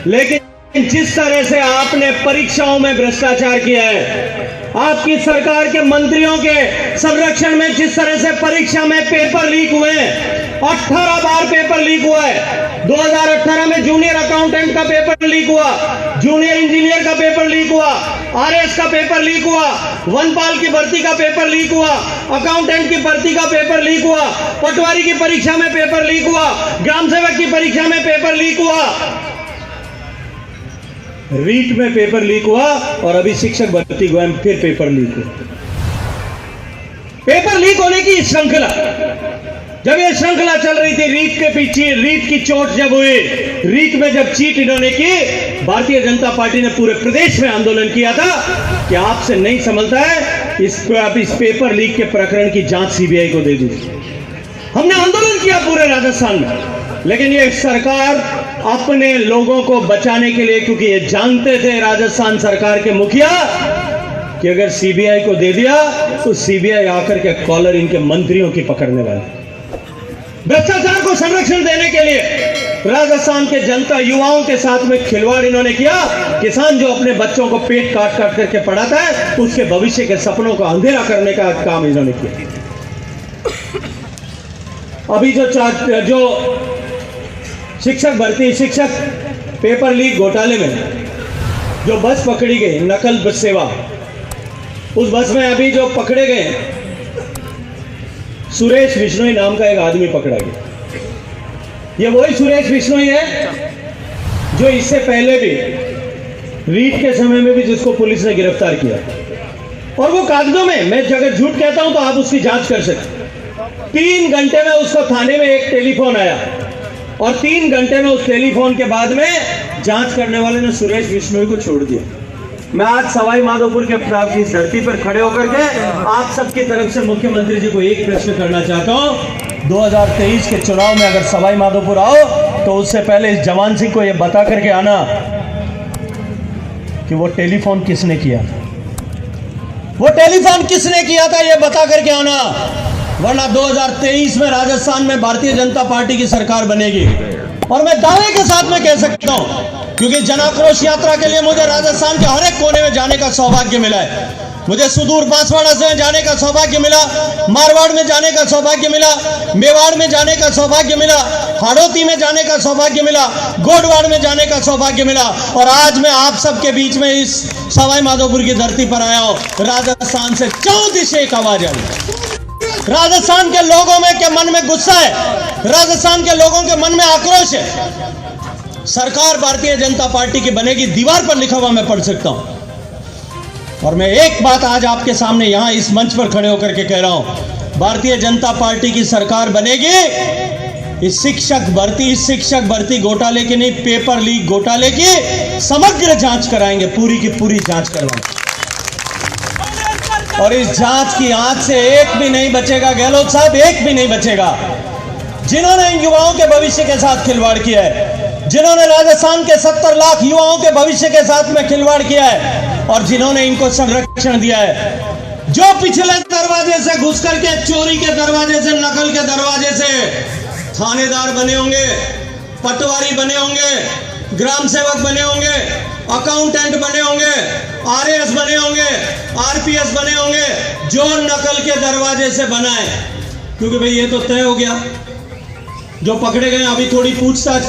लेकिन जिस तरह से आपने परीक्षाओं में भ्रष्टाचार किया है, आपकी सरकार के मंत्रियों के संरक्षण में जिस तरह से परीक्षा में पेपर लीक हुए, 18 बार पेपर लीक हुआ है। 2018 में जूनियर अकाउंटेंट का पेपर लीक हुआ, जूनियर इंजीनियर का पेपर लीक हुआ, आरएस का पेपर लीक हुआ, वनपाल की भर्ती का पेपर लीक हुआ, अकाउंटेंट की भर्ती का पेपर लीक हुआ, पटवारी की परीक्षा में पेपर लीक हुआ, ग्राम सेवक की परीक्षा में पेपर लीक हुआ, रीट में पेपर लीक हुआ, और अभी शिक्षक भर्ती हुआ फिर पेपर लीक हुआ। पेपर लीक होने की श्रृंखला, जब ये श्रृंखला चल रही थी, रीट के पीछे, रीट की चोट जब हुई, रीट में जब चीट इन्होंने की, भारतीय जनता पार्टी ने पूरे प्रदेश में आंदोलन किया था कि आपसे नहीं संभलता है, आप इस पेपर लीक के प्रकरण की जांच सीबीआई को दे दीजिए। हमने आंदोलन किया पूरे राजस्थान में, लेकिन ये सरकार अपने लोगों को बचाने के लिए, क्योंकि ये जानते थे राजस्थान सरकार के मुखिया कि अगर सीबीआई को दे दिया तो सीबीआई आकर के कॉलर इनके मंत्रियों की पकड़ने वाले। भ्रष्टाचार को संरक्षण देने के लिए राजस्थान के जनता युवाओं के साथ में खिलवाड़ इन्होंने किया। किसान जो अपने बच्चों को पेट काट काट करके पढ़ाता है, उसके भविष्य के सपनों को अंधेरा करने का काम इन्होंने किया। अभी जो शिक्षक भर्ती, शिक्षक पेपर लीक घोटाले में जो बस पकड़ी गई, नकल बस सेवा, उस बस में अभी जो पकड़े गए, सुरेश बिश्नोई नाम का एक आदमी पकड़ा गया। ये वही सुरेश बिश्नोई है जो इससे पहले भी रीट के समय में भी जिसको पुलिस ने गिरफ्तार किया, और वो कागजों में, मैं अगर झूठ कहता हूं तो आप उसकी जांच कर सकते। 3 घंटे में उसको थाने में एक टेलीफोन आया, और 3 घंटे में उस टेलीफोन के बाद में जांच करने वाले ने सुरेश बिश्नोई को छोड़ दिया। मैं आज सवाई माधोपुर के इस धरती पर खड़े होकर के आप सबकी तरफ से मुख्यमंत्री जी को एक प्रश्न करना चाहता हूं। 2023 के चुनाव में अगर सवाई माधोपुर आओ तो उससे पहले इस जवान सिंह को यह बता करके आना कि वो टेलीफोन किसने किया था, वो टेलीफोन किसने किया था, यह बता करके आना, वरना 2023 में राजस्थान में भारतीय जनता पार्टी की सरकार बनेगी। और मैं दावे के साथ में कह सकता हूं, क्योंकि जन आक्रोश यात्रा के लिए मुझे राजस्थान के हर एक कोने में जाने का सौभाग्य मिला है। मुझे सुदूर बांसवाड़ा से जाने का सौभाग्य मिला, मारवाड़ में जाने का सौभाग्य मिला, मेवाड़ में जाने का सौभाग्य मिला, हाड़ौती में जाने का सौभाग्य मिला, गोडवाड़ में जाने का सौभाग्य मिला, और आज मैं आप सबके बीच में इस सवाई माधोपुर की धरती पर आया हूं। राजस्थान से 14 एक आवाज आई। राजस्थान के लोगों में के मन में गुस्सा है, राजस्थान के लोगों के मन में आक्रोश है। सरकार भारतीय जनता पार्टी की बनेगी, दीवार पर लिखा हुआ मैं पढ़ सकता हूं। और मैं एक बात आज आपके सामने यहां इस मंच पर खड़े होकर के कह रहा हूं, भारतीय जनता पार्टी की सरकार बनेगी। इस शिक्षक भर्ती घोटाले की नहीं, पेपर लीक घोटाले की समग्र जांच कराएंगे, पूरी की पूरी जांच करवाएंगे। और इस जांच की आंच से एक भी नहीं बचेगा, गहलोत साहब, एक भी नहीं बचेगा। जिन्होंने इन युवाओं के भविष्य के साथ खिलवाड़ किया है, जिन्होंने राजस्थान के 70 लाख युवाओं के भविष्य के साथ में खिलवाड़ किया है, और जिन्होंने इनको संरक्षण दिया है, जो पिछले दरवाजे से घुस करके, चोरी के दरवाजे से, नकल के दरवाजे से थानेदार बने होंगे, पटवारी बने होंगे, ग्राम सेवक बने होंगे, अकाउंटेंट बने होंगे, आरएएस बने होंगे, आरपीएस बने होंगे, जो नकल के दरवाजे से बना है, क्योंकि भाई ये तो तय हो गया। जो पकड़े गए, अभी थोड़ी पूछताछ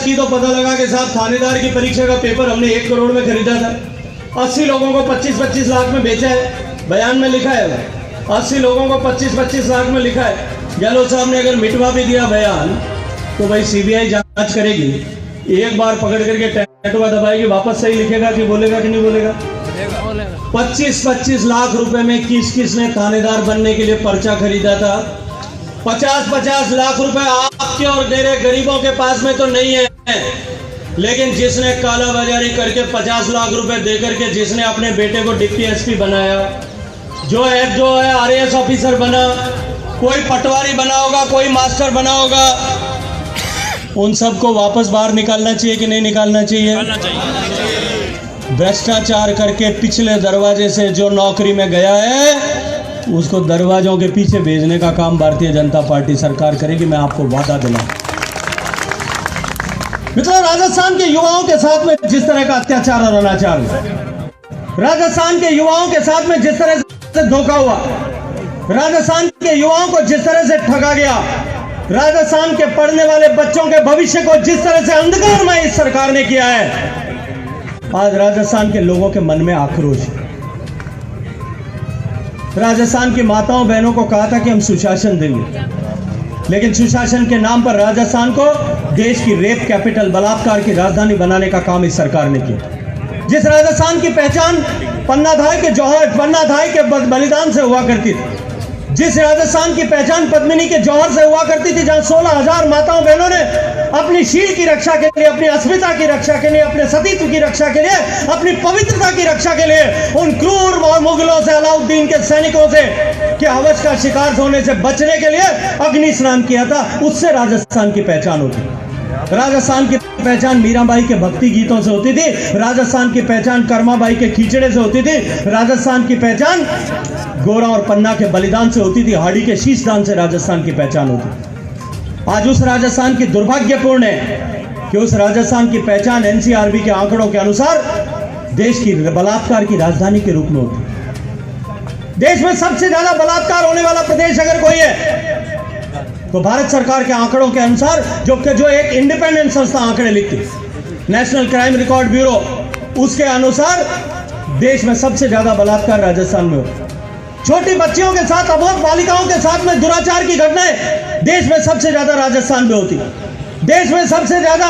की तो पता लगा कि साहब थानेदार की परीक्षा का पेपर हमने 1 करोड़ में खरीदा था, 80 लोगों को 25-25 लाख में बेचा है, बयान में लिखा है 80 लोगों को 25-25 लाख में लिखा है। गहलोत साहब ने अगर मिटवा भी दिया बयान तो भाई सीबीआई जांच करेगी, एक बार पकड़ करके टैटुआ दबाएगी, वापस सही लिखेगा कि बोलेगा कि नहीं बोलेगा। 25-25 लाख रुपए में किसने थानेदार बनने के लिए पर्चा खरीदा था? 50-50 लाख रुपए आपके और मेरे गरीबों के पास में तो नहीं है, लेकिन जिसने काला बाजारी करके 50 लाख रुपए दे करके जिसने अपने बेटे को डिप्टी एसपी बनाया, जो है आरएएस ऑफिसर बना, कोई पटवारी बना होगा, कोई मास्टर बना होगा, उन सबको वापस बाहर निकालना चाहिए कि नहीं निकालना चाहिए? भ्रष्टाचार करके पिछले दरवाजे से जो नौकरी में गया है उसको दरवाजों के पीछे भेजने का काम भारतीय जनता पार्टी सरकार करेगी, मैं आपको वादा दिलाऊं। मित्रों, राजस्थान के युवाओं के साथ में जिस तरह का अत्याचार और अनाचार हुआ, राजस्थान के युवाओं के साथ में जिस तरह से धोखा हुआ, राजस्थान के युवाओं को जिस तरह से ठगा गया, राजस्थान के पढ़ने वाले बच्चों के भविष्य को जिस तरह से अंधकारमय इस सरकार ने किया है, आज राजस्थान के लोगों के मन में आक्रोश है। राजस्थान की माताओं बहनों को कहा था कि हम सुशासन देंगे, लेकिन सुशासन के नाम पर राजस्थान को देश की रेप कैपिटल, बलात्कार की राजधानी बनाने का काम इस सरकार ने किया। जिस राजस्थान की पहचान पन्ना धाय के बलिदान से हुआ करती थी, जिस राजस्थान की पहचान पद्मिनी के जौहर से हुआ करती थी, जहां 16,000 माताओं बहनों ने अपनी शील की रक्षा के लिए, अपनी अस्मिता की रक्षा के लिए, अपने सतीत्व की रक्षा के लिए, अपनी पवित्रता की रक्षा के लिए उन क्रूर मुगलों से, अलाउद्दीन के सैनिकों से कि हवस का शिकार होने से बचने के लिए अग्नि स्नान किया था, उससे राजस्थान की पहचान होती। राजस्थान की पहचान मीराबाई के भक्ति गीतों से होती थी, राजस्थान की पहचान कर्माबाई के खींचड़े से होती थी, राजस्थान की पहचान गोरा और पन्ना के बलिदान से होती थी, हाड़ी के शीशदान से राजस्थान की पहचान होती। आज उस राजस्थान की दुर्भाग्यपूर्ण है कि उस राजस्थान की पहचान एनसीआरबी के आंकड़ों के अनुसार देश की बलात्कार की राजधानी के रूप में होती। देश में सबसे ज्यादा बलात्कार होने वाला प्रदेश अगर कोई है तो भारत सरकार के आंकड़ों के अनुसार, जो एक इंडिपेंडेंट संस्था आंकड़े लिखती, नेशनल क्राइम रिकॉर्ड ब्यूरो, उसके अनुसार देश में सबसे ज्यादा बलात्कार राजस्थान में होता। छोटी बच्चियों के साथ, अबोध बालिकाओं के साथ में दुराचार की घटनाएं देश में सबसे ज्यादा राजस्थान में होती। देश में सबसे ज्यादा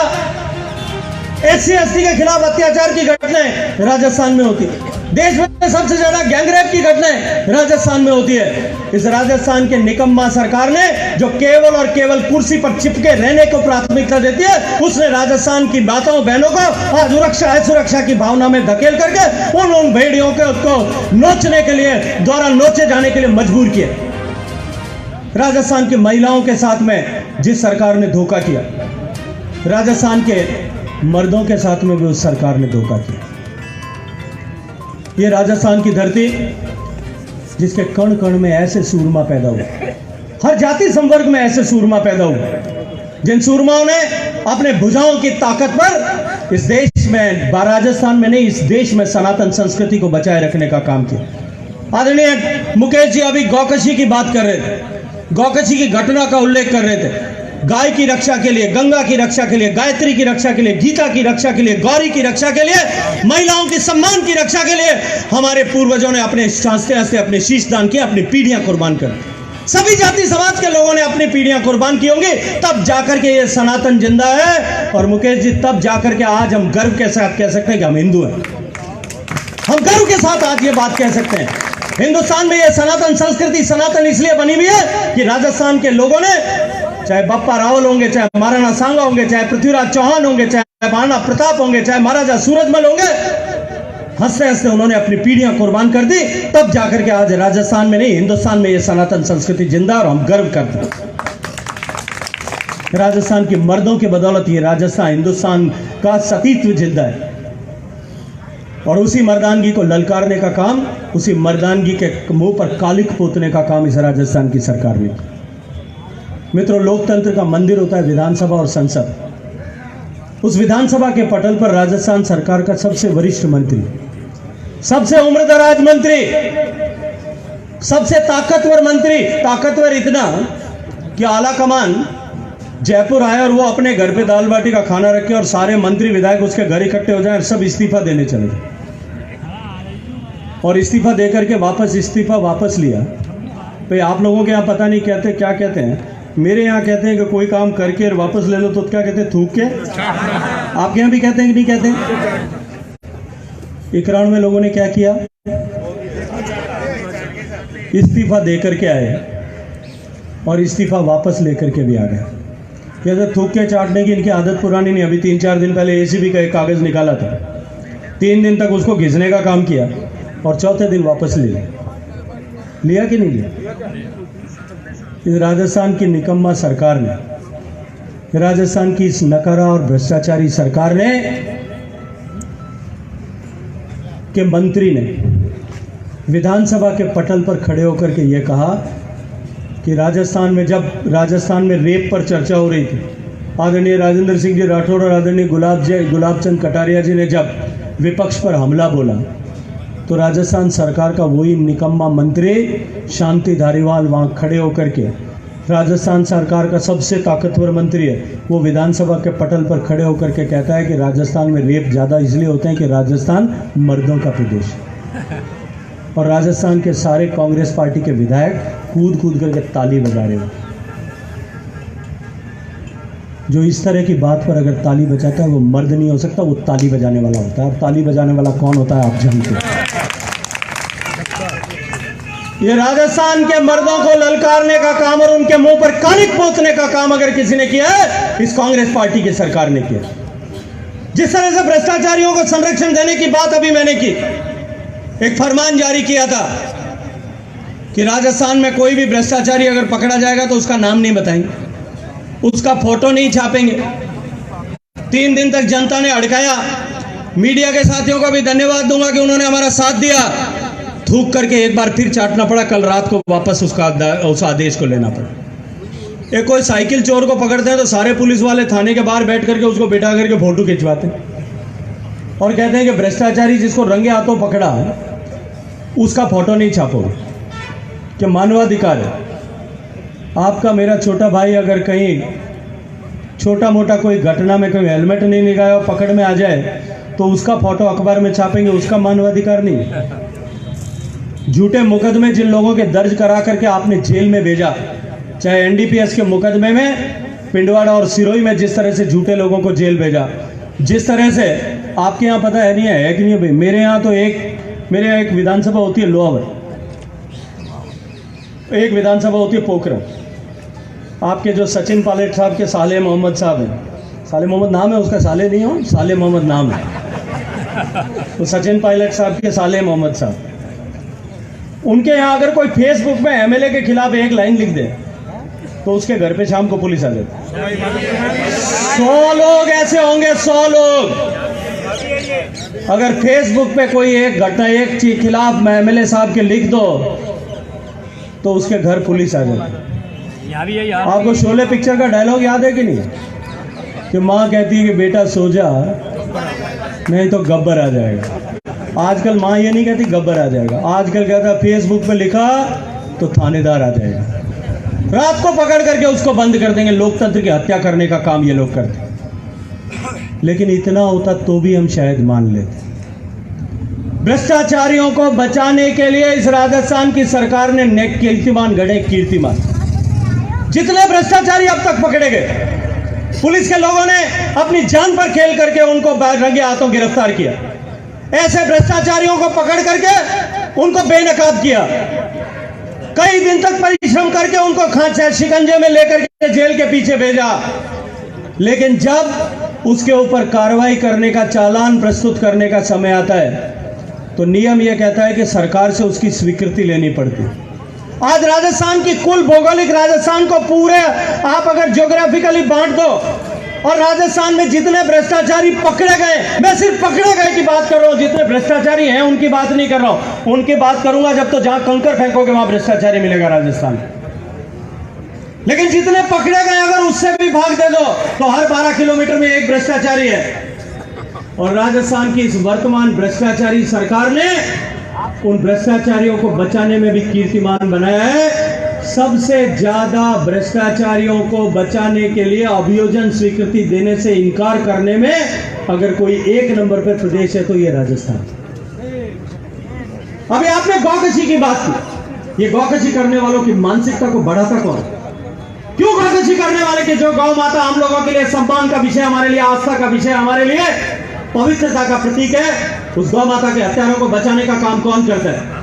SC ST के खिलाफ अत्याचार की घटनाएं राजस्थान में होती। देश में सबसे ज्यादा गैंगरेप की घटनाएं राजस्थान में होती है। इस राजस्थान के निकम्मा सरकार ने, जो केवल और केवल कुर्सी पर चिपके रहने को प्राथमिकता देती है, उसने राजस्थान की माताओं बहनों को आज सुरक्षा की भावना में धकेल करके उन भेड़ियों के उसको नोचने के लिए, द्वारा नोचे जाने के लिए मजबूर किया। राजस्थान की महिलाओं के साथ में जिस सरकार ने धोखा किया, राजस्थान के मर्दों के साथ में भी उस सरकार ने धोखा किया। ये राजस्थान की धरती जिसके कण कण में ऐसे सूरमा पैदा हुआ, हर जाति संवर्ग में ऐसे सूरमा पैदा हुआ, जिन सूरमाओं ने अपने भुजाओं की ताकत पर इस देश में, राजस्थान में नहीं, इस देश में सनातन संस्कृति को बचाए रखने का काम किया। आदरणीय मुकेश जी अभी गौकशी की बात कर रहे थे, गौकशी की घटना का उल्लेख कर रहे थे। गाय की रक्षा के लिए, गंगा की रक्षा के लिए, गायत्री की रक्षा के लिए, गीता की रक्षा के लिए, गौरी की रक्षा के लिए, महिलाओं के सम्मान की रक्षा के लिए हमारे पूर्वजों ने अपने हंसते हंसते अपने शीश दान किए, अपनी पीढ़ियां कुर्बान कर दी। सभी जाति समाज के लोगों ने अपनी पीढ़ियां कुर्बान की होंगी, तब जाकर के ये सनातन जिंदा है। और मुकेश जी, तब जाकर के आज हम गर्व के साथ कह सकते हैं कि हम हिंदू हैं। हम गर्व के साथ आज ये बात कह सकते हैं। हिंदुस्तान में ये सनातन संस्कृति सनातन इसलिए बनी हुई है कि राजस्थान के लोगों ने, चाहे बप्पा रावल होंगे, चाहे महाराणा सांगा होंगे, चाहे पृथ्वीराज चौहान होंगे, चाहे महाराणा प्रताप होंगे, चाहे महाराजा सूरजमल होंगे, हंसते हंसते उन्होंने अपनी पीढ़ियां कुर्बान कर दी। तब जाकर के आज राजस्थान में नहीं, हिंदुस्तान में ये सनातन संस्कृति जिंदा, और हम गर्व करते हैं। राजस्थान के मर्दों की बदौलत ये राजस्थान, हिंदुस्तान का सतीत्व जिंदा है। और उसी मर्दानगी को ललकारने का काम, उसी मर्दानगी के मुंह पर कालिक पोतने का काम इस राजस्थान की सरकार ने किया। मित्रों, लोकतंत्र का मंदिर होता है विधानसभा और संसद। उस विधानसभा के पटल पर राजस्थान सरकार का सबसे वरिष्ठ मंत्री, सबसे उम्रदराज मंत्री, सबसे ताकतवर मंत्री, ताकतवर इतना कि आला कमान जयपुर आए और वो अपने घर पे दाल बाटी का खाना रखे और सारे मंत्री विधायक उसके घर इकट्ठे हो जाए, सब इस्तीफा देने चले गए। और इस्तीफा देकर के इस्तीफा वापस लिया। भाई आप लोगों के यहाँ पता नहीं कहते क्या कहते हैं, मेरे यहाँ कहते हैं कि कोई काम करके और वापस ले लो तो क्या कहते हैं, थूक के। आपके यहाँ भी कहते हैं कि नहीं कहते? इकरान में लोगों ने क्या किया, इस्तीफा देकर के आए और इस्तीफा वापस लेकर के भी आ गए। कहते थूक के चाटने की इनकी आदत पुरानी नहीं। अभी 3-4 दिन पहले ACB का एक कागज निकाला था, 3 दिन तक उसको घिसने का काम किया और चौथे दिन वापस ले लिया कि नहीं लिया? इस राजस्थान की निकम्मा सरकार ने, राजस्थान की इस नकारा और भ्रष्टाचारी सरकार ने, के मंत्री ने विधानसभा के पटल पर खड़े होकर के ये कहा कि राजस्थान में, जब राजस्थान में रेप पर चर्चा हो रही थी, आदरणीय राजेंद्र सिंह जी राठौड़ और आदरणीय गुलाब चंद कटारिया जी ने जब विपक्ष पर हमला बोला तो राजस्थान सरकार का वही निकम्मा मंत्री शांति धारीवाल वहाँ खड़े होकर के, राजस्थान सरकार का सबसे ताकतवर मंत्री है, वो विधानसभा के पटल पर खड़े होकर के कहता है कि राजस्थान में रेप ज़्यादा इसलिए होते हैं कि राजस्थान मर्दों का प्रदेश है। और राजस्थान के सारे कांग्रेस पार्टी के विधायक कूद कूद करके ताली बजा रहे हो। जो इस तरह की बात पर अगर ताली बजाता है वो मर्द नहीं हो सकता, वो ताली बजाने वाला होता है। और ताली बजाने वाला कौन होता है आप जानते हैं। ये राजस्थान के मर्दों को ललकारने का काम और उनके मुंह पर कालिक पोतने का काम अगर किसी ने किया है, इस कांग्रेस पार्टी की सरकार ने किया। जिस तरह से भ्रष्टाचारियों को संरक्षण देने की बात अभी मैंने की, एक फरमान जारी किया था कि राजस्थान में कोई भी भ्रष्टाचारी अगर पकड़ा जाएगा तो उसका नाम नहीं बताएंगे, उसका फोटो नहीं छापेंगे। 3 दिन तक जनता ने अड़काया। मीडिया के साथियों को भी धन्यवाद दूंगा कि उन्होंने हमारा साथ दिया। थूक करके एक बार फिर चाटना पड़ा, कल रात को वापस उस आदेश को लेना पड़ा। एक कोई साइकिल चोर को पकड़ते हैं तो सारे पुलिस वाले थाने के बाहर बैठ करके उसको बिठा करके फोटो खिंचवाते हैं और कहते हैं कि भ्रष्टाचारी जिसको रंगे हाथों पकड़ा उसका फोटो नहीं छापोगे, कि मानवाधिकार है। आपका मेरा छोटा भाई अगर कहीं छोटा मोटा कोई घटना में कोई हेलमेट नहीं लगाया और पकड़ में आ जाए तो उसका फोटो अखबार में छापेंगे, उसका मानवाधिकार नहीं। झूठे मुकदमे जिन लोगों के दर्ज करा करके आपने जेल में भेजा, चाहे एनडीपीएस के मुकदमे में पिंडवाड़ा और सिरोही में जिस तरह से झूठे लोगों को जेल भेजा, जिस तरह से आपके यहाँ पता है नहीं है कि नहीं भाई, मेरे यहाँ तो मेरे यहाँ एक विधानसभा होती है लोहावल, एक विधानसभा होती है पोखरण। आपके जो सचिन पायलट साहब के साले मोहम्मद साहब हैं, साले मोहम्मद नाम है उसका, साले नहीं हो, साले मोहम्मद नाम है, तो सचिन पायलट साहब के साले मोहम्मद साहब, उनके यहाँ अगर कोई फेसबुक में एमएलए के खिलाफ एक लाइन लिख दे तो उसके घर पे शाम को पुलिस आ जाती है। 100 लोग ऐसे होंगे, 100 लोग। अगर फेसबुक पे कोई एक घटना एक चीज खिलाफ एमएलए साहब के लिख दो तो उसके घर पुलिस आ जाती है। आपको शोले पिक्चर का डायलॉग याद है कि नहीं, कि माँ कहती है कि बेटा सो जा नहीं तो गब्बर आ जाएगा। आजकल माँ ये नहीं कहती गब्बर आ जाएगा, आजकल कहता है फेसबुक पे लिखा तो थानेदार आ जाएगा। रात को पकड़ करके उसको बंद कर देंगे। लोकतंत्र की हत्या करने का काम ये लोग करते। लेकिन इतना होता तो भी हम शायद मान लेते। भ्रष्टाचारियों को बचाने के लिए इस राजस्थान की सरकार ने कीर्तिमान गढ़े, कीर्तिमान। जितने भ्रष्टाचारी अब तक पकड़े गए, पुलिस के लोगों ने अपनी जान पर खेल करके उनको रंगे हाथों गिरफ्तार किया। ऐसे भ्रष्टाचारियों को पकड़ करके उनको बेनकाब किया, कई दिन तक परिश्रम करके उनको खांचे शिकंजे में लेकर के जेल के पीछे भेजा। लेकिन जब उसके ऊपर कार्रवाई करने का, चालान प्रस्तुत करने का समय आता है तो नियम यह कहता है कि सरकार से उसकी स्वीकृति लेनी पड़ती। आज राजस्थान की कुल भौगोलिक, राजस्थान को पूरे आप अगर ज्योग्राफिकली बांट दो और राजस्थान में जितने भ्रष्टाचारी पकड़े गए, मैं सिर्फ पकड़े गए की बात कर रहा हूं, जितने भ्रष्टाचारी हैं उनकी बात नहीं कर रहा हूं। उनकी बात करूंगा जब तो जहां कंकर फेंकोगे वहां भ्रष्टाचारी मिलेगा राजस्थान में। लेकिन जितने पकड़े गए अगर उससे भी भाग दे दो तो हर 12 किलोमीटर में एक भ्रष्टाचारी है। और राजस्थान की इस वर्तमान भ्रष्टाचारी सरकार ने उन भ्रष्टाचारियों को बचाने में भी कीर्तिमान बनाया है। सबसे ज्यादा भ्रष्टाचारियों को बचाने के लिए अभियोजन स्वीकृति देने से इनकार करने में अगर कोई 1 नंबर पर प्रदेश है तो ये राजस्थान। अभी आपने गौकशी की बात की, ये गौकशी करने वालों की मानसिकता को बढ़ाता कौन? क्यों गौकशी करने वाले के जो गौ माता हम लोगों के लिए सम्मान का विषय, हमारे लिए आस्था का विषय, हमारे लिए पवित्रता का प्रतीक है, उस गौ माता के हत्यारों को बचाने का काम कौन करता है?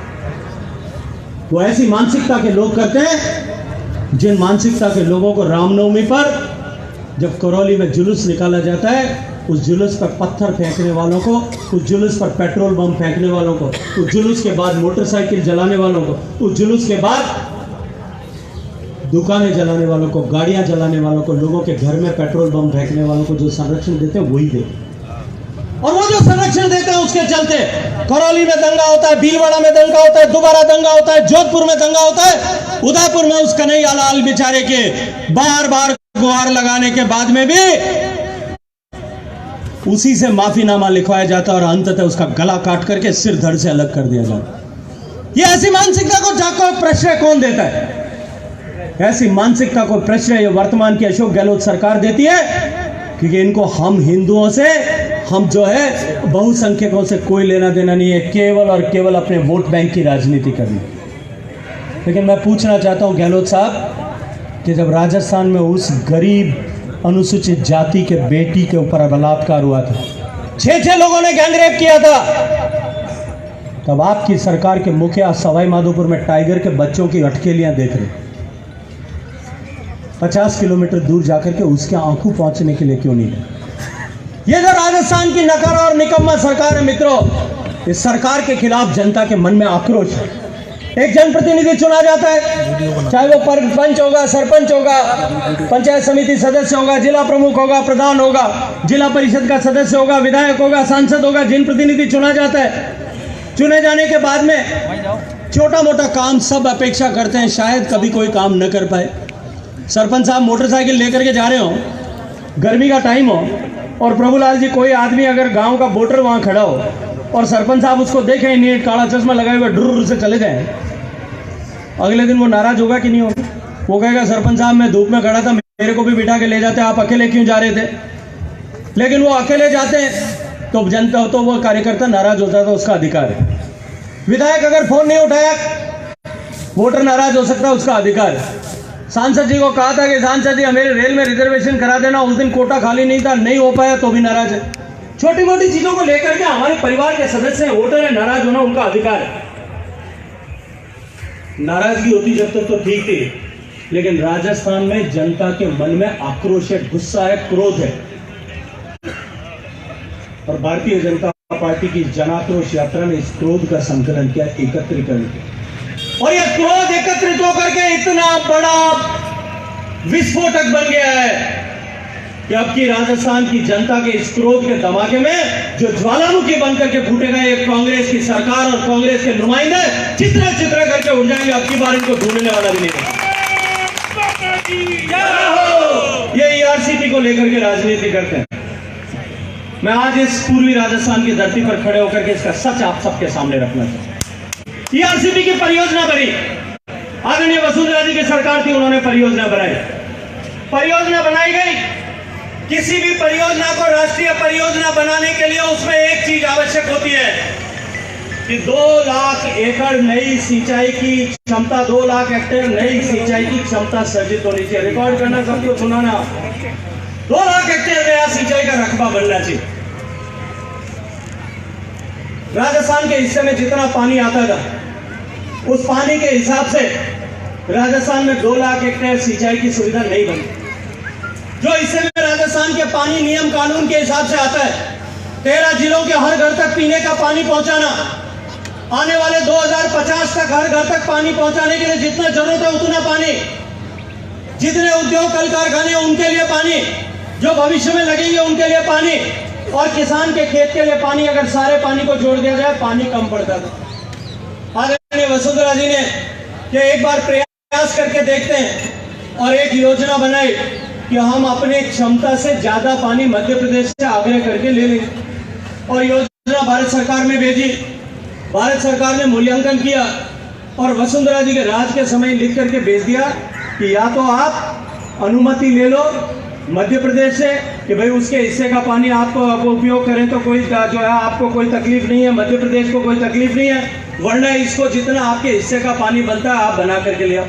वो ऐसी मानसिकता के लोग करते हैं जिन मानसिकता के लोगों को रामनवमी पर जब करौली में जुलूस निकाला जाता है, उस जुलूस पर पत्थर फेंकने वालों को, उस जुलूस पर पेट्रोल बम फेंकने वालों को, उस जुलूस के बाद मोटरसाइकिल जलाने वालों को, उस जुलूस के बाद दुकानें जलाने वालों को, गाड़ियां जलाने वालों को, लोगों के घर में पेट्रोल बम फेंकने वालों को जो संरक्षण देते हैं वही देते। और वो जो संरक्षण देते हैं उसके चलते करौली में दंगा होता है, भीलवाड़ा में दंगा होता है, दोबारा दंगा होता है, जोधपुर में दंगा होता है, उदयपुर में उस कन्हैया लाल बेचारे के बार बार गुहार लगाने के बाद में भी उसी से माफीनामा लिखवाया जाता और अंततः उसका गला काट करके सिर धड़ से अलग कर दिया जाता। ये ऐसी मानसिकता को जाकर प्रश्रय कौन देता है? ऐसी मानसिकता को प्रश्रय ये वर्तमान की अशोक गहलोत सरकार देती है, क्योंकि इनको हम हिंदुओं से, हम जो है बहुसंख्यकों से कोई लेना देना नहीं है, केवल और केवल अपने वोट बैंक की राजनीति करनी। लेकिन मैं पूछना चाहता हूं गहलोत साहब कि जब राजस्थान में उस गरीब अनुसूचित जाति के बेटी के ऊपर बलात्कार हुआ था, 6 लोगों ने गैंगरेप किया था, तब आपकी सरकार के मुखिया सवाई माधोपुर में टाइगर के बच्चों की अटकेलियां देख रहे, 50 किलोमीटर दूर जाकर के उसके आंखों पहुंचने के लिए क्यों नहीं गए? ये जो राजस्थान की नकार और निकम्मा सरकार है मित्रों, इस सरकार के खिलाफ जनता के मन में आक्रोश है। एक जनप्रतिनिधि चुना जाता है, चाहे वो पंच होगा, सरपंच होगा, पंचायत समिति सदस्य होगा, जिला प्रमुख होगा, प्रधान होगा, जिला परिषद का सदस्य होगा, विधायक होगा, सांसद होगा, जनप्रतिनिधि चुना जाता है। चुने जाने के बाद में छोटा मोटा काम सब अपेक्षा करते हैं, शायद कभी कोई काम न कर पाए। सरपंच साहब मोटरसाइकिल लेकर के जा रहे हो, गर्मी का टाइम हो, और प्रभुलाल जी कोई आदमी अगर गांव का वोटर वहां खड़ा हो और सरपंच साहब उसको देखें, नीट काला चश्मा लगाए हुए ढुर्र से चले जाए, अगले दिन वो नाराज होगा कि नहीं होगा? वो कहेगा सरपंच साहब मैं धूप में खड़ा था, मेरे को भी बिठा के ले जाते, आप अकेले क्यों जा रहे थे? लेकिन वो अकेले जाते हैं तो जनता, तो वो कार्यकर्ता नाराज होता है, तो उसका अधिकार है। विधायक अगर फोन नहीं उठाया, वोटर नाराज हो सकता है, उसका अधिकार है। सांसद जी को कहा था कि सांसद जी हमें रेल में रिजर्वेशन करा देना, उस दिन कोटा खाली नहीं था, नहीं हो पाया, तो भी नाराज है। छोटी मोटी चीजों को लेकर के हमारे परिवार के सदस्य हैं, वोटर है, नाराज होना उनका अधिकार है। नाराजगी होती जब तक तो ठीक थी, लेकिन राजस्थान में जनता के मन में आक्रोश है, गुस्सा है, क्रोध है, और भारतीय जनता पार्टी की जनाक्रोश यात्रा ने इस क्रोध का संकलन किया, एकत्रीकरण किया, और यह क्रोध एकत्रित होकर के इतना बड़ा विस्फोटक बन गया है कि अब की राजस्थान की जनता के इस क्रोध के धमाके में जो ज्वालामुखी बनकर के फूटेगा, ये कांग्रेस की सरकार और कांग्रेस के नुमाइंदे चित्रा चित्रा करके उड़ जाएंगे। अब की बार इनको ढूंढने वाला भी नहीं। ये ईआरसीपी को लेकर के राजनीति करते हैं। मैं आज इस पूर्वी राजस्थान की धरती पर खड़े होकर के इसका सच आप सबके सामने रखना चाहता हूं। ईआरसीपी की परियोजना बनी, आदरणीय वसुंधरा जी की सरकार थी, उन्होंने परियोजना बनाई, परियोजना बनाई गई। किसी भी परियोजना को राष्ट्रीय परियोजना बनाने के लिए उसमें एक चीज आवश्यक होती है कि 2 लाख एकड़ नई सिंचाई की क्षमता, 2 लाख हेक्टेयर नई सिंचाई की क्षमता सर्जित होनी चाहिए। रिकॉर्ड करना, सबको सुनाना, 2 लाख हेक्टेयर नया सिंचाई का रकबा बनना चाहिए। राजस्थान के हिस्से में जितना पानी आता था, उस पानी के हिसाब से राजस्थान में 2 लाख हेक्टेयर सिंचाई की सुविधा नहीं बनी। जो हिस्से में राजस्थान के पानी नियम कानून के हिसाब से आता है, 13 जिलों के हर घर तक पीने का पानी पहुंचाना, आने वाले 2050 तक हर घर तक पानी पहुंचाने के लिए जितना जरूरत है उतना पानी, जितने उद्योग कल कारखाने उनके लिए पानी, जो भविष्य में लगेंगे उनके लिए पानी, और किसान के खेत के लिए पानी। अगर सारे पानी को जोड़ दिया जाए, पानी कम पड़ता था। आदरणीय वसुंधरा जी ने कि एक बार प्रयास करके देखते हैं, और एक योजना बनाई कि हम अपने क्षमता से ज्यादा पानी मध्य प्रदेश से आग्रह करके ले लेंगे, और योजना भारत सरकार में भेजी। भारत सरकार ने मूल्यांकन किया और वसुंधरा जी के राज के समय लिख करके भेज दिया कि या तो आप अनुमति ले लो मध्य प्रदेश से कि भाई उसके हिस्से का पानी आप उपयोग करें, तो कोई जो है आपको कोई तकलीफ नहीं है, मध्य प्रदेश को कोई तकलीफ नहीं है, वरना इसको जितना आपके हिस्से का पानी बनता है आप बना करके ले आओ।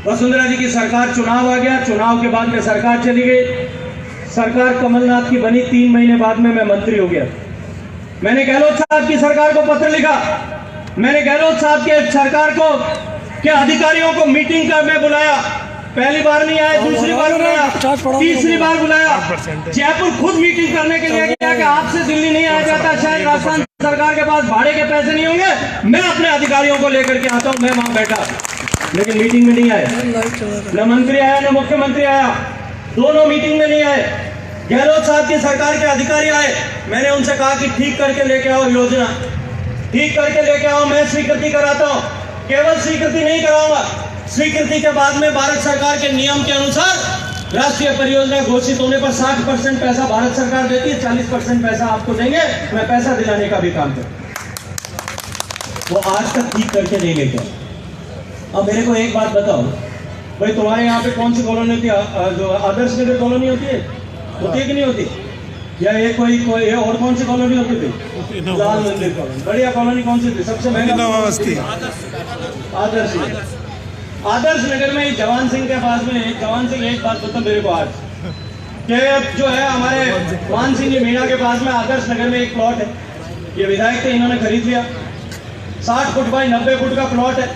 वसुंधरा जी की सरकार, चुनाव आ गया, चुनाव के बाद में सरकार चली गई, सरकार कमलनाथ की बनी, 3 महीने बाद में मैं मंत्री हो गया। मैंने गहलोत साहब की सरकार को पत्र लिखा, मैंने गहलोत साहब के सरकार को के अधिकारियों को मीटिंग का में बुलाया, पहली बार नहीं आए, दूसरी बार बुलाया, तीसरी बार बुलाया, जयपुर खुद मीटिंग करने के लिए गया कि आपसे दिल्ली नहीं आया जाता, शायद राजस्थान सरकार के पास भाड़े के पैसे नहीं होंगे, मैं अपने अधिकारियों को लेकर के आता हूं। मैं वहां बैठा, लेकिन मीटिंग में नहीं आए, न मंत्री आया न मुख्यमंत्री आया, दोनों मीटिंग में नहीं आए। गहलोत साहब की सरकार के अधिकारी आए, मैंने उनसे कहा कि ठीक करके लेके आओ योजना, ठीक करके लेके आओ, मैं स्वीकृति कराता हूं। केवल स्वीकृति नहीं कराऊंगा, स्वीकृति के बाद में भारत सरकार के नियम के अनुसार राष्ट्रीय परियोजना घोषित होने पर 60% पैसा भारत सरकार देती है, 40% पैसा आपको देंगे, मैं पैसा दिलाने का भी काम करूं। वो आज तक ठीक करके नहीं लेके। अब मेरे को एक बात बताओ भाई, तुम्हारे यहाँ पे कौन सी कॉलोनी होती है? जो आदर्श नगर कॉलोनी होती है कि नहीं होती? या ये कोई और कौन सी कॉलोनी होती थी? लाल मंदिर कॉलोनी। बढ़िया कॉलोनी कौन सी थी? सबसे महंगा आदर्श नगर। आदर्श नगर में जवान सिंह के पास में, जवान सिंह एक बात बता मेरे को आज, कि जो है हमारे मान सिंह जी मीणा के पास में आदर्श नगर में एक प्लॉट है, ये विधायक थे, इन्होंने खरीद लिया। 60 फुट बाई 90 फुट का प्लॉट है।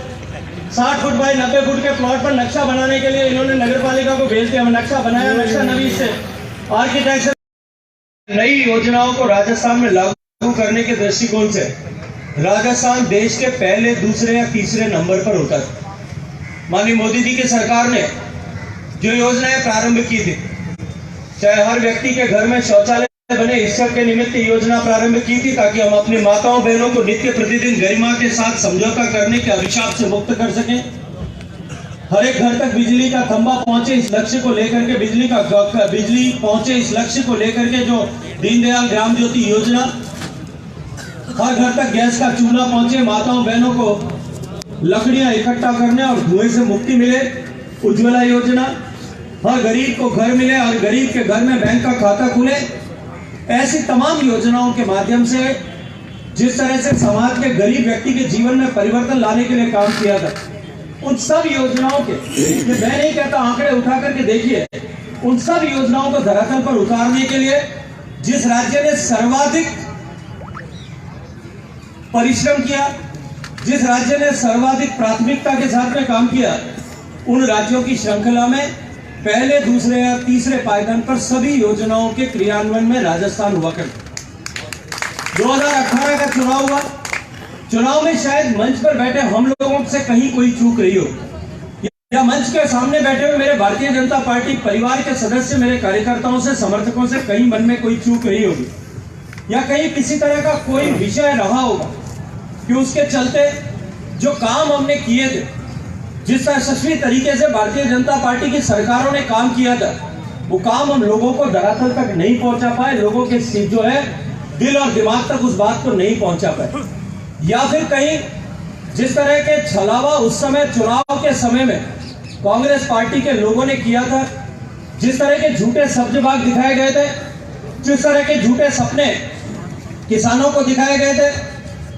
60 फुट बाई 90 फुट के प्लॉट पर नक्शा बनाने के लिए इन्होंने नगर पालिका को भेज दिया। नक्शा बनाया, नक्शा नवीन से आर्किटेक्चर नई योजनाओं को राजस्थान में लागू करने के दृष्टिकोण से राजस्थान देश के पहले, दूसरे या तीसरे नंबर पर होता है। माननीय मोदी जी की सरकार ने जो योजनाएं प्रारंभ की थी, चाहे हर व्यक्ति के घर में शौचालय बने, इसके के निमित्त योजना प्रारंभ की थी ताकि हम अपनी माताओं बहनों को नित्य प्रतिदिन गरिमा के साथ समझौता करने के अभिशाप से मुक्त कर सकें। हर एक घर तक बिजली का खंभा पहुंचे, इस लक्ष्य को लेकर के बिजली पहुंचे, इस लक्ष्य को लेकर के जो दीनदयाल ग्राम ज्योति योजना, हर घर तक गैस का चूल्हा पहुंचे, माताओं बहनों को लकड़ियां इकट्ठा करने और धुएं से मुक्ति मिले, उज्ज्वला योजना, हर गरीब को घर मिले, हर गरीब के घर में बैंक का खाता खुले। ऐसी तमाम योजनाओं के माध्यम से जिस तरह से समाज के गरीब व्यक्ति के जीवन में परिवर्तन लाने के लिए काम किया था, उन सब योजनाओं के, मैं नहीं कहता आंकड़े उठा करके देखिए, उन सब योजनाओं को धरातल पर उतारने के लिए जिस राज्य ने सर्वाधिक परिश्रम किया, जिस राज्य ने सर्वाधिक प्राथमिकता के साथ में काम किया, उन राज्यों की श्रृंखला में पहले, दूसरे या तीसरे पायदान पर सभी योजनाओं के क्रियान्वयन में राजस्थान हुआ करता। 2018 का चुनाव हुआ, चुनाव में शायद मंच पर बैठे हम लोगों से कहीं कोई चूक रही हो, या मंच के सामने बैठे हुए मेरे भारतीय जनता पार्टी परिवार के सदस्य, मेरे कार्यकर्ताओं से, समर्थकों से कहीं मन में कोई चूक रही होगी, या कहीं किसी तरह का कोई विषय रहा होगा कि उसके चलते जो काम हमने किए थे, जिस यशस्वी तरीके से भारतीय जनता पार्टी की सरकारों ने काम किया था, वो काम हम लोगों को धरातल तक नहीं पहुंचा पाए, लोगों के जो है दिल और दिमाग तक उस बात को नहीं पहुंचा पाए। या फिर कहीं जिस तरह के छलावा उस समय चुनाव के समय में कांग्रेस पार्टी के लोगों ने किया था, जिस तरह के झूठे सब्जबाग दिखाए गए थे, जिस तरह के झूठे सपने किसानों को दिखाए गए थे,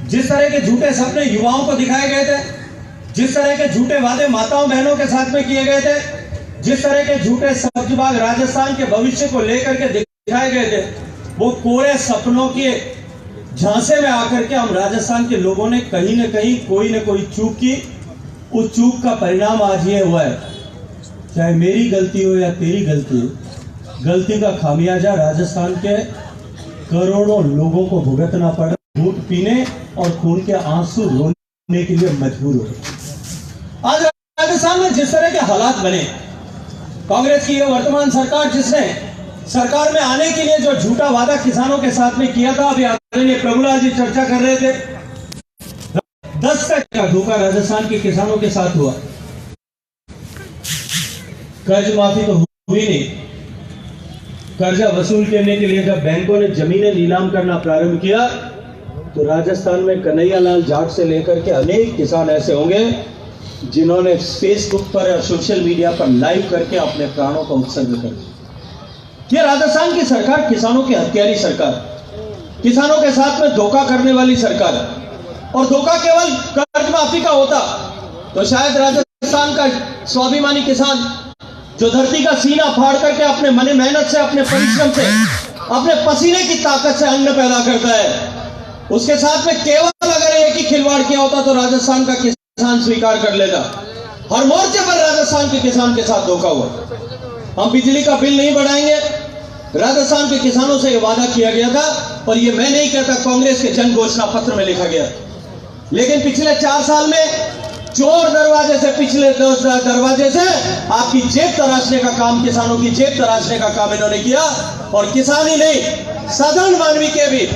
जिस तरह के झूठे सपने युवाओं को दिखाए गए थे, जिस तरह के झूठे वादे माताओं बहनों के साथ में किए गए थे, जिस तरह के झूठे सब्जबाग राजस्थान के भविष्य को लेकर के दिखाए गए थे, वो कोरे सपनों के झांसे में आकर के हम राजस्थान के लोगों ने कहीं न कहीं कोई न कोई चूक की। उस चूक का परिणाम आज ये हुआ है, चाहे मेरी गलती हो या तेरी गलती हो, गलती का खामियाजा राजस्थान के करोड़ों लोगों को भुगतना पड़ा, घूंट पीने और खून के आंसू रोने के लिए मजबूर हो। आज राजस्थान में जिस तरह के हालात बने, कांग्रेस की ये वर्तमान सरकार जिसने सरकार में आने के लिए जो झूठा वादा किसानों के साथ में किया था, अभी आदरणीय प्रभुलाल जी चर्चा कर रहे थे, 10 का धोखा राजस्थान के किसानों के साथ हुआ। कर्ज माफी तो हुई नहीं, कर्जा वसूल करने के लिए जब बैंकों ने जमीनें नीलाम करना प्रारंभ किया, तो राजस्थान में कन्हैयालाल जाट से लेकर के अनेक किसान ऐसे होंगे जिन्होंने फेसबुक पर या सोशल मीडिया पर लाइव करके अपने प्राणों का उत्सर्ग कर दिया। ये राजस्थान की सरकार किसानों की हत्यारी सरकार, किसानों के साथ में धोखा करने वाली सरकार, और धोखा केवल कर्ज माफी का होता तो शायद राजस्थान का स्वाभिमानी किसान जो धरती का सीना फाड़ करके अपने मन मेहनत से, अपने परिश्रम से, अपने पसीने की ताकत से अन्न पैदा करता है, उसके साथ में केवल अगर एक ही खिलवाड़ किया होता तो राजस्थान का किसान स्वीकार कर लेगा। हर मोर्चे पर राजस्थान के किसान के साथ धोखा हुआ। हम बिजली का बिल नहीं बढ़ाएंगे, राजस्थान के किसानों से यह वादा किया गया था, और ये मैं नहीं कहता, कांग्रेस के जन घोषणा पत्र में लिखा गया। लेकिन पिछले 4 साल में चोर दरवाजे से, पिछले दरवाजे से आपकी जेब तराशने का काम, किसानों की जेब तराशने का काम इन्होंने किया। और किसान ही नहीं, साधारण मानवी के भी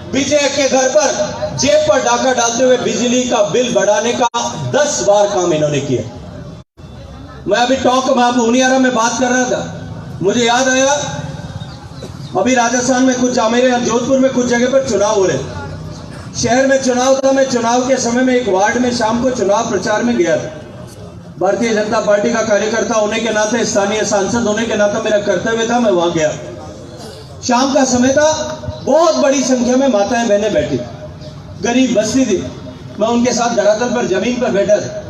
विजय के घर पर जेब पर डाका डालते हुए बिजली का बिल बढ़ाने का 10 बार काम इन्होंने किया। मैं अभी हुनियारा में बात कर रहा था, मुझे याद आया अभी राजस्थान में कुछ मेरे यहाँ जोधपुर में कुछ जगह पर चुनाव हो रहे, शहर में चुनाव था। मैं चुनाव के समय में एक वार्ड में शाम को चुनाव प्रचार में गया था। भारतीय जनता पार्टी का कार्यकर्ता होने के नाते, स्थानीय सांसद होने के नाते मेरा कर्तव्य था, मैं वहां गया। शाम का समय था, बहुत बड़ी संख्या में माताएं बहनें बैठी, गरीब बस्ती थी। मैं उनके साथ धरातल पर जमीन पर बैठा था।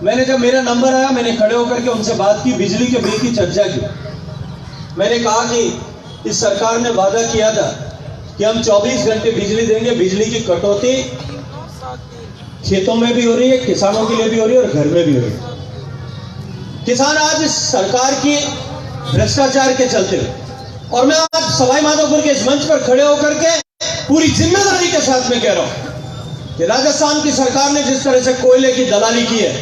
मैंने जब मेरा नंबर आया, मैंने खड़े होकर के उनसे बात की, बिजली के बिल की चर्चा की। मैंने कहा कि इस सरकार ने वादा किया था कि हम 24 घंटे बिजली देंगे। बिजली की कटौती खेतों में भी हो रही है, किसानों के लिए भी हो रही है और घर में भी हो रही है। किसान आज इस सरकार की भ्रष्टाचार के चलते, और मैं आज सवाई माधोपुर के इस मंच पर खड़े होकर के पूरी जिम्मेदारी के साथ में कह रहा हूं कि राजस्थान की सरकार ने जिस तरह से कोयले की दलाली की है,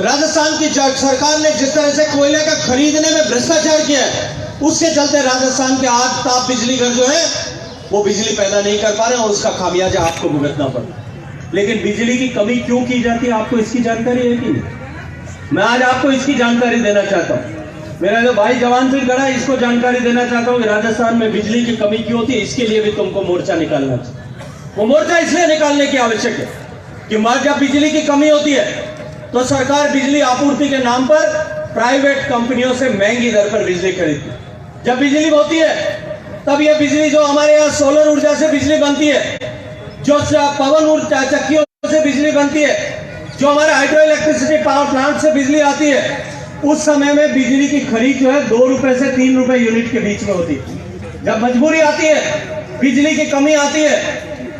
राजस्थान की सरकार ने जिस तरह से कोयले का खरीदने में भ्रष्टाचार किया है, उसके चलते राजस्थान के आज ताप बिजली घर जो है वो बिजली पैदा नहीं कर पा रहे हैं और उसका खामियाजा आपको भुगतना पड़ा। लेकिन बिजली की कमी क्यों की जाती है, आपको इसकी जानकारी है कि नहीं? मैं आज आपको इसकी जानकारी देना चाहता हूं। मेरा जो भाई जवान सिंह खड़ा है, इसको जानकारी देना चाहता हूं कि राजस्थान में बिजली की कमी क्यों होती है। इसके लिए भी तुमको मोर्चा निकालना चाहिए। वो मोर्चा इसलिए निकालने की आवश्यक है कि जब बिजली की कमी होती है तो सरकार बिजली आपूर्ति के नाम पर प्राइवेट कंपनियों से महंगी दर पर बिजली खरीदती है। जब बिजली होती है तब यह बिजली जो हमारे यहाँ सोलर ऊर्जा से बिजली बनती है, जो पवन ऊर्जा चक्कियों से बिजली बनती है, जो हमारे हाइड्रो इलेक्ट्रिसिटी पावर प्लांट से बिजली आती है, उस समय में बिजली की खरीद जो है 2 रुपए से 3 रुपए यूनिट के बीच में होती है। जब मजबूरी आती है, बिजली की कमी आती है,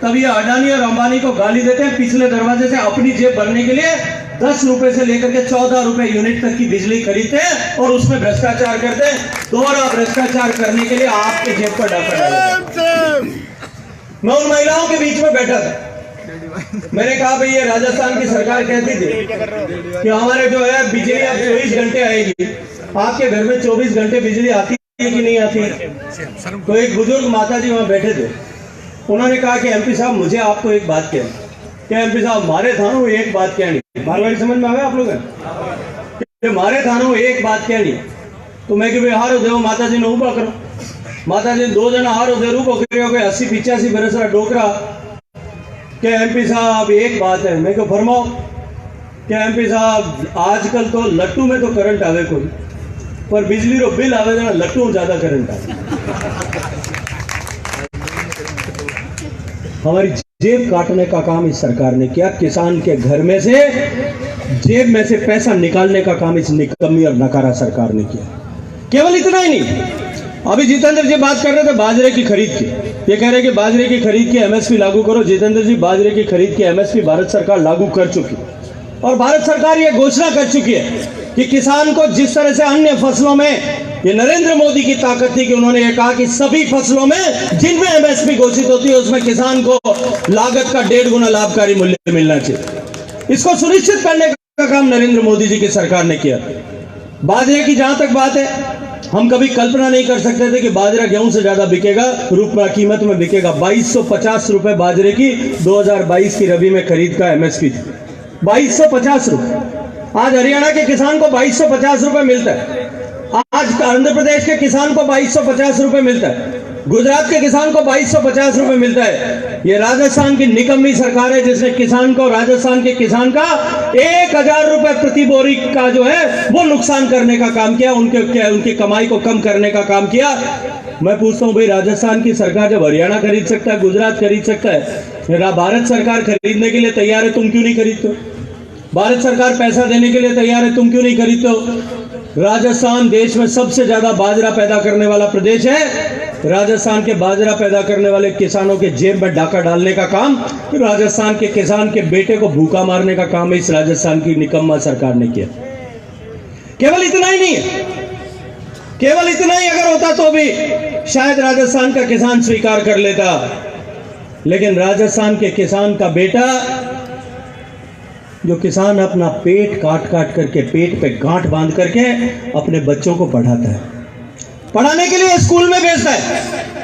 तब ये अडानी और अंबानी को गाली देते हैं, पिछले दरवाजे से अपनी जेब भरने के लिए 10 रुपए से लेकर के 14 रुपए यूनिट तक की बिजली खरीदते हैं और उसमें भ्रष्टाचार करते हैं। दोहरा भ्रष्टाचार करने के लिए आपके जेब पर डाका डालते हैं। मैं उन महिलाओं के बीच में बैठा था, मैंने कहा भाई ये राजस्थान की सरकार कहती थी कि हमारे जो है बिजली अब 24 घंटे आएगी। आपके घर में 24 घंटे बिजली आती है कि नहीं आती? तो एक बुजुर्ग माता जी वहां बैठे थे, उन्होंने कहा कि एमपी साहब मुझे आपको एक बात कहनी। क्या एमपी साहब मारे थानों एक बात कहनी? मारवाड़ी समझ में आ गया आप लोग? मारे थानों एक बात कहनी। तो मैं कि हारो देव माता जी ने ऊबा करो। माता जी 2 जना हारो दे रूपो करो, 80-85 बरस डोकरा। क्या एमपी साहब एक बात है? मैं को फरमाओ। क्या एमपी साहब आजकल तो लट्टू में तो करंट आवे कोई, पर बिजली रो बिल आवे ना लट्टू ज्यादा करंट आवे। हमारी जेब काटने का काम इस सरकार ने किया। किसान के घर में से जेब में से पैसा निकालने का काम इस निकम्मी और नकारा सरकार ने किया। केवल इतना ही नहीं, अभी जितेंद्र जी बात कर रहे थे बाजरे की खरीद की। ये कह रहे कि बाजरे की खरीद की एमएसपी लागू करो। जितेंद्र जी, बाजरे की खरीद की एमएसपी भारत सरकार लागू कर चुकी और भारत सरकार ये घोषणा कर चुकी है कि किसान को जिस तरह से अन्य फसलों में, ये नरेंद्र मोदी की ताकत थी कि उन्होंने ये कहा कि सभी फसलों में जिनमें एमएसपी घोषित होती है उसमें किसान को लागत का 1.5 गुना लाभकारी मूल्य मिलना चाहिए। इसको सुनिश्चित करने का काम नरेंद्र मोदी जी की सरकार ने किया। बाजरे की जहां तक बात है, हम कभी कल्पना नहीं कर सकते थे कि बाजरा गेहूं से ज्यादा बिकेगा, कीमत में बिकेगा। 2250 रुपए बाजरे की 2022 की रबी में खरीद का एमएसपी थी, 2250 रुपए। आज हरियाणा के किसान को 2250 रुपए मिलता है। आज आंध्र प्रदेश के किसान को 2250 रुपए मिलता है। गुजरात के किसान को 2250 रुपए मिलता है। ये राजस्थान की निकम्मी सरकार है जिसने किसान को, राजस्थान के किसान का 1000 रुपए प्रति बोरी का जो है वो नुकसान करने का काम किया, उनकी कमाई को कम करने का काम किया। मैं पूछता हूं भाई, राजस्थान की सरकार जब हरियाणा खरीद सकता है, गुजरात खरीद सकता है, भारत सरकार खरीदने के लिए तैयार है, तुम क्यों नहीं खरीदते हो? भारत सरकार पैसा देने के लिए तैयार है, तुम क्यों नहीं खरीदते हो? राजस्थान देश में सबसे ज्यादा बाजरा पैदा करने वाला प्रदेश है। राजस्थान के बाजरा पैदा करने वाले किसानों के जेब में डाका डालने का काम, राजस्थान के किसान के बेटे को भूखा मारने का काम इस राजस्थान की निकम्मा सरकार ने किया। केवल इतना ही नहीं है, केवल इतना ही अगर होता तो भी शायद राजस्थान का किसान स्वीकार कर लेता, लेकिन राजस्थान के किसान का बेटा, जो किसान अपना पेट काट काट करके, पेट पे गांठ बांध करके अपने बच्चों को पढ़ाता है, पढ़ाने के लिए स्कूल में भेजता है।